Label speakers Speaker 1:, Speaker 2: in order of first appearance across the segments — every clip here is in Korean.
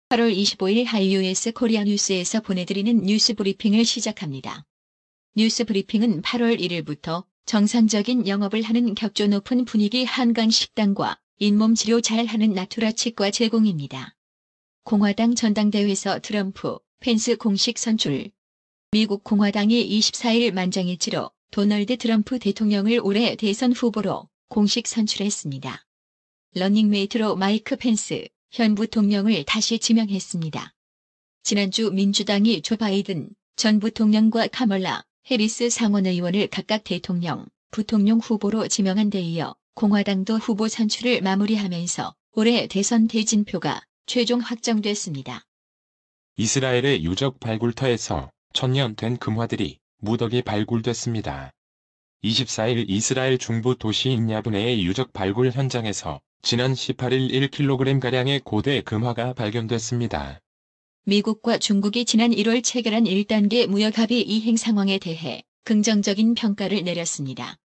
Speaker 1: 8월 25일 하이유에스 코리아 뉴스에서 보내드리는 뉴스 브리핑을 시작합니다. 뉴스 브리핑은 8월 1일부터 정상적인 영업을 하는 격조 높은 분위기 한강 식당과 잇몸 치료 잘하는 나투라 치과 제공입니다. 공화당 전당대회에서 트럼프, 펜스 공식 선출. 미국 공화당이 24일 만장일치로 도널드 트럼프 대통령을 올해 대선 후보로 공식 선출했습니다. 러닝메이트로 마이크 펜스 현 부통령을 다시 지명했습니다. 지난주 민주당이 조 바이든 전 부통령과 카멀라 해리스 상원의원을 각각 대통령, 부통령 후보로 지명한 데 이어 공화당도 후보 선출을 마무리하면서 올해 대선 대진표가 최종 확정됐습니다.
Speaker 2: 이스라엘의 유적 발굴터에서 천년 된 금화들이 무더기 발굴됐습니다. 24일 이스라엘 중부 도시 인야분해의 유적 발굴 현장에서 지난 18일 1kg가량의 고대 금화가 발견됐습니다.
Speaker 1: 미국과 중국이 지난 1월 체결한 1단계 무역합의 이행 상황에 대해 긍정적인 평가를 내렸습니다.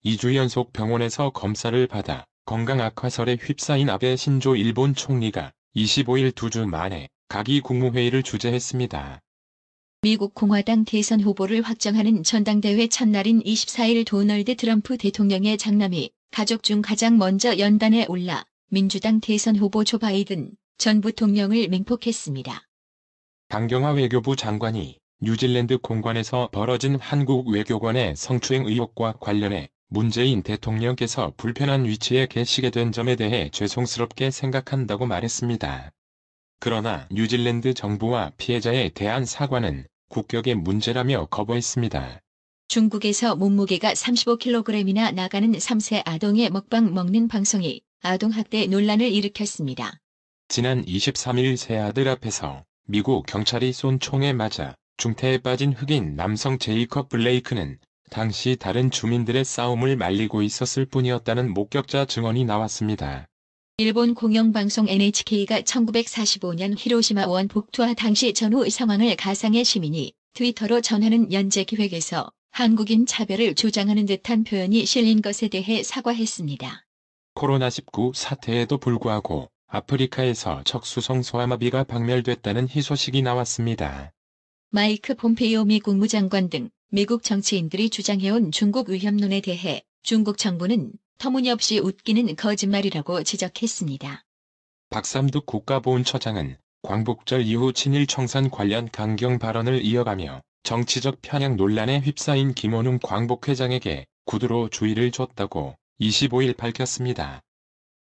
Speaker 2: 2주 연속 병원에서 검사를 받아 건강 악화설에 휩싸인 아베 신조 일본 총리가 25일 2주 만에 가기 국무회의를 주재했습니다.
Speaker 1: 미국 공화당 대선 후보를 확정하는 전당대회 첫날인 24일 도널드 트럼프 대통령의 장남이 가족 중 가장 먼저 연단에 올라 민주당 대선 후보 조 바이든 전 부통령을 맹폭했습니다.
Speaker 2: 강경화 외교부 장관이 뉴질랜드 공관에서 벌어진 한국 외교관의 성추행 의혹과 관련해 문재인 대통령께서 불편한 위치에 계시게 된 점에 대해 죄송스럽게 생각한다고 말했습니다. 그러나 뉴질랜드 정부와 피해자에 대한 사과는 국격의 문제라며 거부했습니다.
Speaker 1: 중국에서 몸무게가 35kg이나 나가는 3세 아동의 먹방 먹는 방송이 아동학대 논란을 일으켰습니다.
Speaker 2: 지난 23일 새 아들 앞에서 미국 경찰이 쏜 총에 맞아 중태에 빠진 흑인 남성 제이컵 블레이크는 당시 다른 주민들의 싸움을 말리고 있었을 뿐이었다는 목격자 증언이 나왔습니다.
Speaker 1: 일본 공영방송 NHK가 1945년 히로시마 원폭투와 당시 전후 상황을 가상의 시민이 트위터로 전하는 연재 기획에서 한국인 차별을 주장하는 듯한 표현이 실린 것에 대해 사과했습니다.
Speaker 2: 코로나19 사태에도 불구하고 아프리카에서 척수성 소아마비가 박멸됐다는 희소식이 나왔습니다.
Speaker 1: 마이크 폼페이오 미 국무장관 등 미국 정치인들이 주장해온 중국 위협론에 대해 중국 정부는 터무니없이 웃기는 거짓말이라고 지적했습니다.
Speaker 2: 박삼득 국가보훈처장은 광복절 이후 친일 청산 관련 강경 발언을 이어가며 정치적 편향 논란에 휩싸인 김원웅 광복회장에게 구두로 주의를 줬다고 25일 밝혔습니다.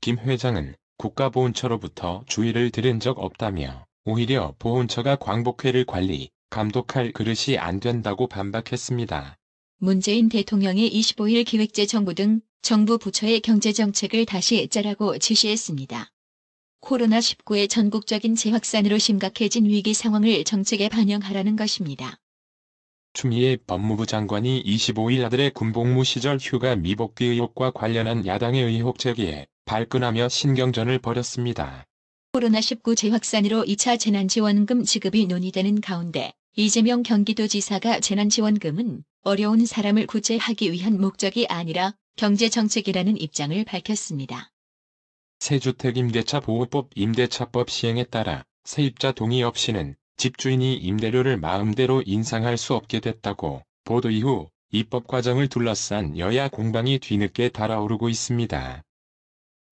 Speaker 2: 김 회장은 국가보훈처로부터 주의를 들은 적 없다며 오히려 보훈처가 광복회를 관리, 감독할 그릇이 안 된다고 반박했습니다.
Speaker 1: 문재인 대통령이 25일 기획재정부 등 정부 부처의 경제정책을 다시 짜라고 지시했습니다. 코로나19의 전국적인 재확산으로 심각해진 위기 상황을 정책에 반영하라는 것입니다.
Speaker 2: 추미애 법무부 장관이 25일 아들의 군복무 시절 휴가 미복귀 의혹과 관련한 야당의 의혹 제기에 발끈하며 신경전을 벌였습니다.
Speaker 1: 코로나19 재확산으로 2차 재난지원금 지급이 논의되는 가운데 이재명 경기도지사가 재난지원금은 어려운 사람을 구제하기 위한 목적이 아니라 경제정책이라는 입장을 밝혔습니다.
Speaker 2: 세주택 임대차 보호법 임대차법 시행에 따라 세입자 동의 없이는 집주인이 임대료를 마음대로 인상할 수 없게 됐다고 보도 이후 입법 과정을 둘러싼 여야 공방이 뒤늦게 달아오르고 있습니다.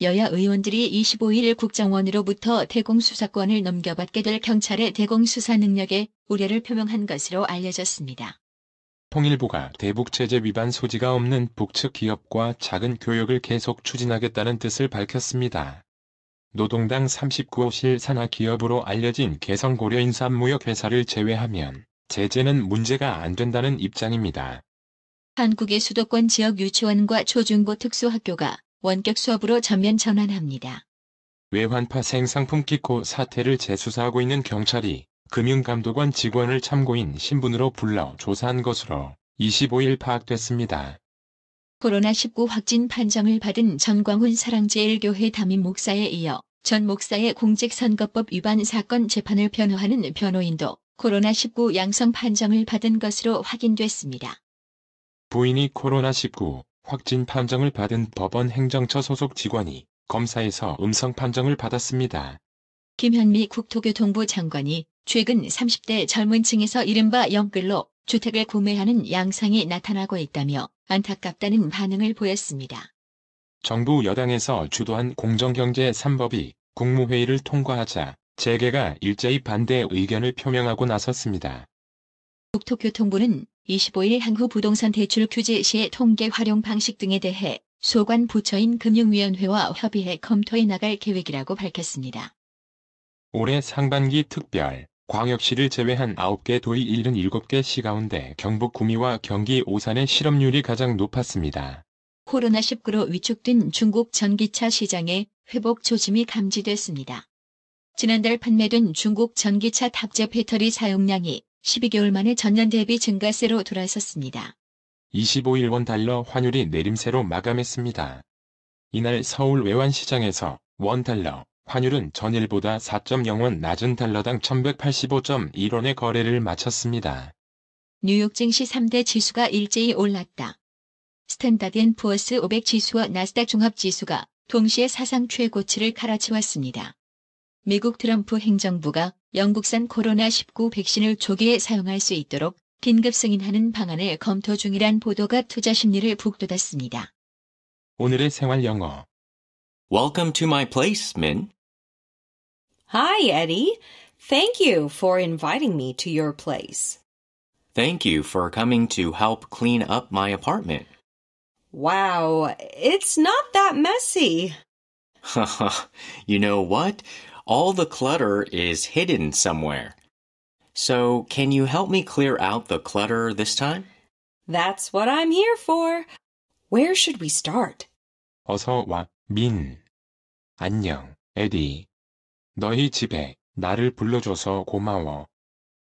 Speaker 1: 여야 의원들이 25일 국정원으로부터 대공수사권을 넘겨받게 될 경찰의 대공수사 능력에 우려를 표명한 것으로 알려졌습니다.
Speaker 2: 통일부가 대북제재 위반 소지가 없는 북측 기업과 작은 교역을 계속 추진하겠다는 뜻을 밝혔습니다. 노동당 39호 산하 기업으로 알려진 개성고려 인삼무역회사를 제외하면 제재는 문제가 안 된다는 입장입니다.
Speaker 1: 한국의 수도권 지역 유치원과 초중고 특수학교가 원격 수업으로 전면 전환합니다.
Speaker 2: 외환파 생상품 키코 사태를 재수사하고 있는 경찰이 금융감독원 직원을 참고인 신분으로 불러 조사한 것으로 25일 파악됐습니다.
Speaker 1: 코로나19 확진 판정을 받은 전광훈 사랑제일교회 담임 목사에 이어 전 목사의 공직선거법 위반 사건 재판을 변호하는 변호인도 코로나19 양성 판정을 받은 것으로 확인됐습니다.
Speaker 2: 부인이 코로나19 확진 판정을 받은 법원 행정처 소속 직원이 검사에서 음성 판정을 받았습니다.
Speaker 1: 김현미 국토교통부 장관이 최근 30대 젊은 층에서 이른바 영끌로 주택을 구매하는 양상이 나타나고 있다며 안타깝다는 반응을 보였습니다.
Speaker 2: 정부 여당에서 주도한 공정경제 3법이 국무회의를 통과하자 재계가 일제히 반대 의견을 표명하고 나섰습니다.
Speaker 1: 국토교통부는 25일 향후 부동산 대출 규제 시의 통계 활용 방식 등에 대해 소관 부처인 금융위원회와 협의해 검토해 나갈 계획이라고 밝혔습니다.
Speaker 2: 올해 상반기 특별, 광역시를 제외한 9개 도의 77개 시 가운데 경북 구미와 경기 오산의 실업률이 가장 높았습니다.
Speaker 1: 코로나19로 위축된 중국 전기차 시장에 회복 조짐이 감지됐습니다. 지난달 판매된 중국 전기차 탑재 배터리 사용량이 12개월 만에 전년 대비 증가세로 돌아섰습니다.
Speaker 2: 25일 원달러 환율이 내림세로 마감했습니다. 이날 서울 외환시장에서 원달러 환율은 전일보다 4.0원 낮은 달러당 1185.1원의 거래를 마쳤습니다.
Speaker 1: 뉴욕 증시 3대 지수가 일제히 올랐다. 스탠다드&푸어스 500 지수와 나스닥 종합지수가 동시에 사상 최고치를 갈아치웠습니다. 미국 트럼프 행정부가 영국산 코로나19 백신을 조기에 사용할 수 있도록 긴급 승인하는 방안을 검토 중이란 보도가 투자 심리를 북돋았습니다.
Speaker 2: 오늘의 생활 영어.
Speaker 3: Welcome to my place, Min.
Speaker 4: Hi, Eddie. Thank you for inviting me to your place.
Speaker 3: Thank you for coming to help clean up my apartment.
Speaker 4: Wow, it's not that messy.
Speaker 3: You know what? All the clutter is hidden somewhere. So, can you help me clear out the clutter this time?
Speaker 4: That's what I'm here for. Where should we start?
Speaker 2: 어서 와, 민. 안녕, 에디. 너희 집에 나를 불러줘서 고마워.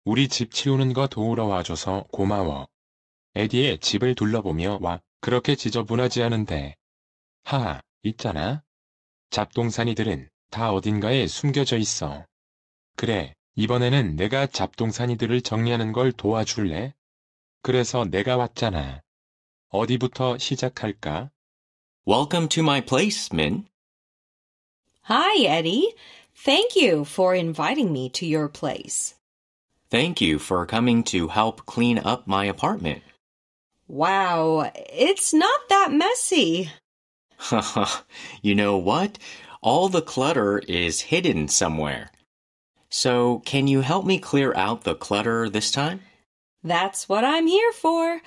Speaker 2: 우리 집 치우는 거 도우러 와줘서 고마워. 에디의 집을 둘러보며 와, 그렇게 지저분하지 않은데. 하하, 있잖아. 잡동사니들은 다 어딘가에 숨겨져 있어. 그래, 이번에는 내가 잡동사니들을 정리하는 걸 도와줄래? 그래서 내가 왔잖아. 어디부터 시작할까?
Speaker 3: Welcome to my place, Min.
Speaker 4: Hi, Eddie. Thank you for inviting me to your place.
Speaker 3: Thank you for coming to help clean up my apartment.
Speaker 4: Wow, it's not that messy.
Speaker 3: You know what? All the clutter is hidden somewhere. So, can you help me clear out the clutter this time?
Speaker 4: That's what I'm here for.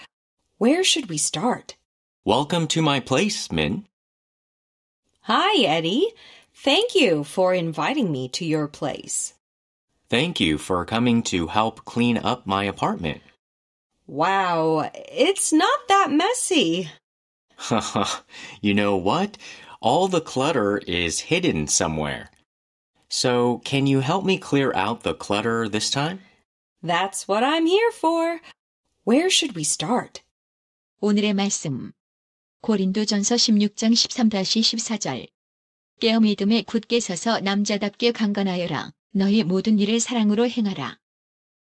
Speaker 4: Where should we start?
Speaker 3: Welcome to my place, Min.
Speaker 4: Hi, Eddie. Thank you for inviting me to your place.
Speaker 3: Thank you for coming to help clean up my apartment.
Speaker 4: Wow, it's not that messy.
Speaker 3: You know what? All the clutter is hidden somewhere. So, can you help me clear out the clutter this time?
Speaker 4: That's what I'm here for. Where should we start?
Speaker 1: 오늘의 말씀. 고린도전서 16장 13-14절. 깨어 믿음에 굳게 서서 남자답게 강건하여라. 너희 모든 일을 사랑으로 행하라.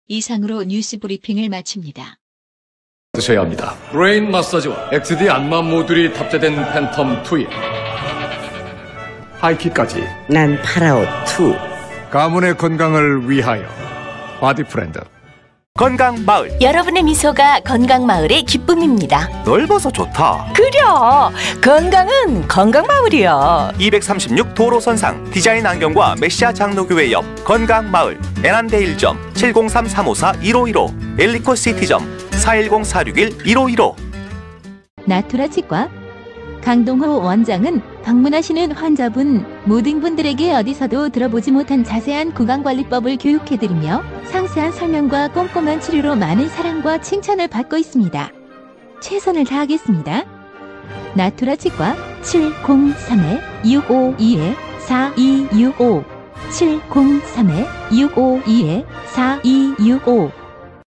Speaker 1: 이상으로 뉴스 브리핑을 마칩니다.
Speaker 5: 드셔야 합니다. 브레인 마사지와 XD 안마 모듈이 탑재된 팬텀 2에 하이킥까지
Speaker 6: 난 파라오 2.
Speaker 5: 가문의 건강을 위하여 바디 프렌드.
Speaker 7: 건강마을.
Speaker 8: 여러분의 미소가 건강마을의 기쁨입니다.
Speaker 7: 넓어서 좋다.
Speaker 8: 그려! 건강은 건강마을이요.
Speaker 7: 236 도로선상 디자인 안경과 메시아 장로교회 옆 건강마을. 애난데 1점 703-354-1515 엘리코시티점 410-461-1515.
Speaker 9: 나투라 치과 강동호 원장은 방문하시는 환자분 모든 분들에게 어디서도 들어보지 못한 자세한 구강관리법을 교육해드리며 상세한 설명과 꼼꼼한 치료로 많은 사랑과 칭찬을 받고 있습니다. 최선을 다하겠습니다. 나투라 치과 703-652-4265 703-652-4265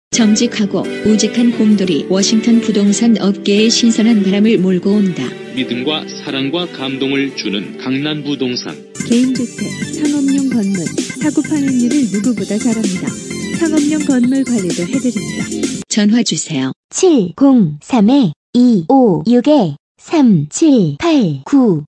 Speaker 1: 정직하고 우직한 곰돌이 워싱턴 부동산 업계에 신선한 바람을 몰고 온다.
Speaker 10: 믿음과 사랑과 감동을 주는 강남 부동산.
Speaker 11: 개인주택, 상업용 건물, 사고 파행률을 누구보다 잘합니다. 상업용 건물 관리도 해드립니다.
Speaker 1: 전화 주세요.
Speaker 9: 703-256-3789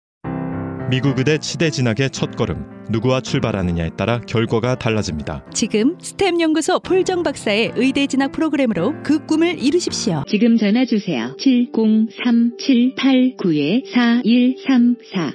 Speaker 12: 미국 의대 치대 진학의 첫걸음. 누구와 출발하느냐에 따라 결과가 달라집니다.
Speaker 13: 지금 스템 연구소 폴정 박사의 의대 진학 프로그램으로 그 꿈을 이루십시오.
Speaker 11: 지금 전화 주세요. 703789-4134